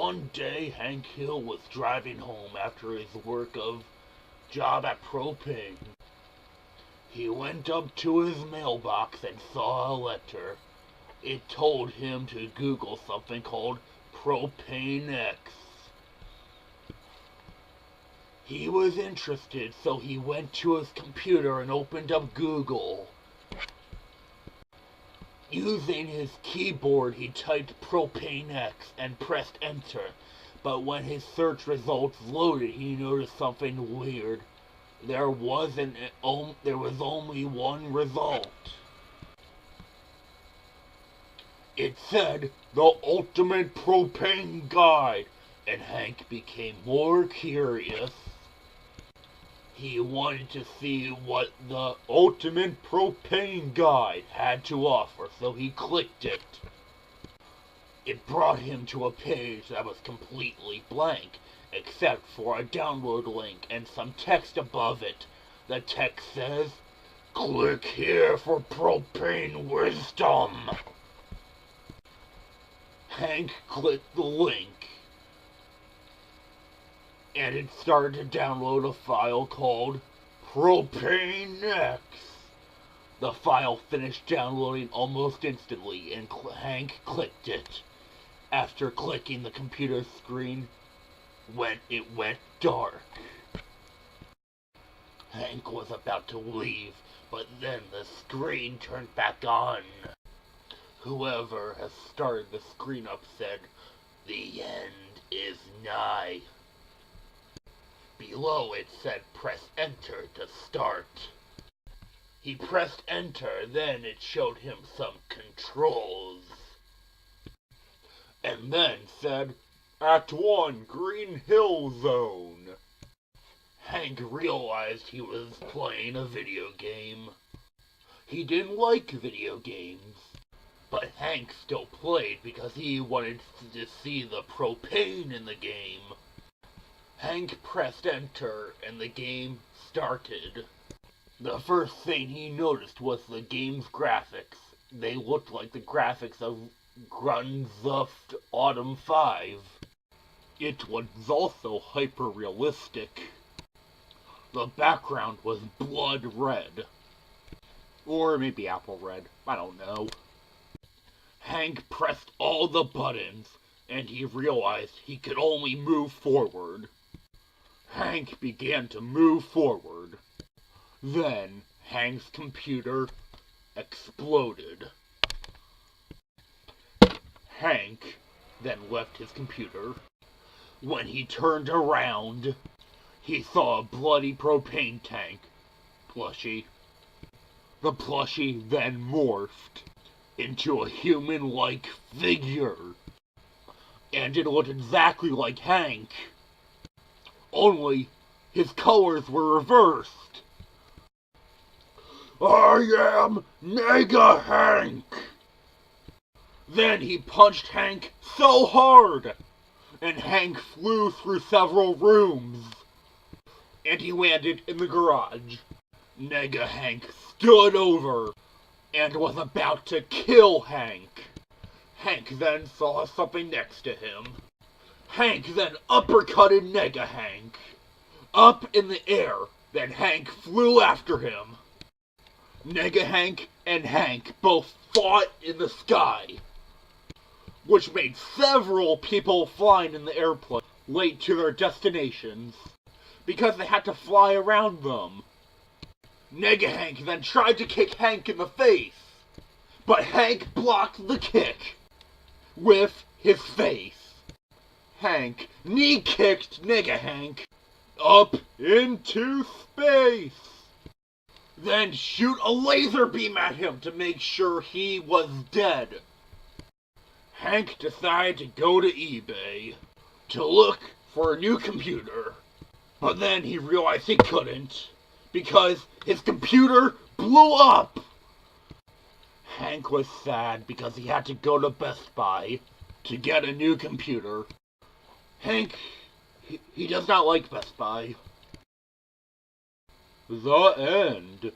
One day, Hank Hill was driving home after his job at Propane. He went up to his mailbox and saw a letter. It told him to Google something called Propane Exe. He was interested, so he went to his computer and opened up Google. Using his keyboard, he typed Propane Exe and pressed enter, but when his search results loaded, he noticed something weird. There was only one result. It said, "The Ultimate Propane Guide," and Hank became more curious. He wanted to see what the Ultimate Propane Guide had to offer, so he clicked it. It brought him to a page that was completely blank, except for a download link and some text above it. The text says, "Click here for propane wisdom." Hank clicked the link, and it started to download a file called Propane Exe. The file finished downloading almost instantly, and Hank clicked it. After clicking, the computer screen went dark. Hank was about to leave, but then the screen turned back on. Whoever has started the screen up said, "The end is nigh." Below it said, "Press enter to start." He pressed enter, then it showed him some controls. And then said, "Act 1, Green Hill Zone." Hank realized he was playing a video game. He didn't like video games, but Hank still played because he wanted to see the propane in the game. Hank pressed enter and the game started. The first thing he noticed was the game's graphics. They looked like the graphics of Grand Theft Auto 5. It was also hyper-realistic. The background was blood red. Or maybe apple red, I don't know. Hank pressed all the buttons, and he realized he could only move forward. Hank began to move forward. Then, Hank's computer exploded. Hank then left his computer. When he turned around, he saw a bloody propane tank plushie. The plushie then morphed into a human-like figure, and it looked exactly like Hank. Only his colors were reversed. "I am Nega Hank!" Then he punched Hank so hard, and Hank flew through several rooms, and he landed in the garage. Nega Hank stood over and was about to kill Hank. Hank then saw something next to him. Hank then uppercutted Nega Hank up in the air, then Hank flew after him. Nega Hank and Hank both fought in the sky, which made several people flying in the airplane late to their destinations because they had to fly around them. Nega Hank then tried to kick Hank in the face, but Hank blocked the kick with his face. Hank knee-kicked Nega Hank up into space. Then shoot a laser beam at him to make sure he was dead. Hank decided to go to eBay to look for a new computer. But then he realized he couldn't because his computer blew up. Hank was sad because he had to go to Best Buy to get a new computer. Hank, he does not like Best Buy. The end.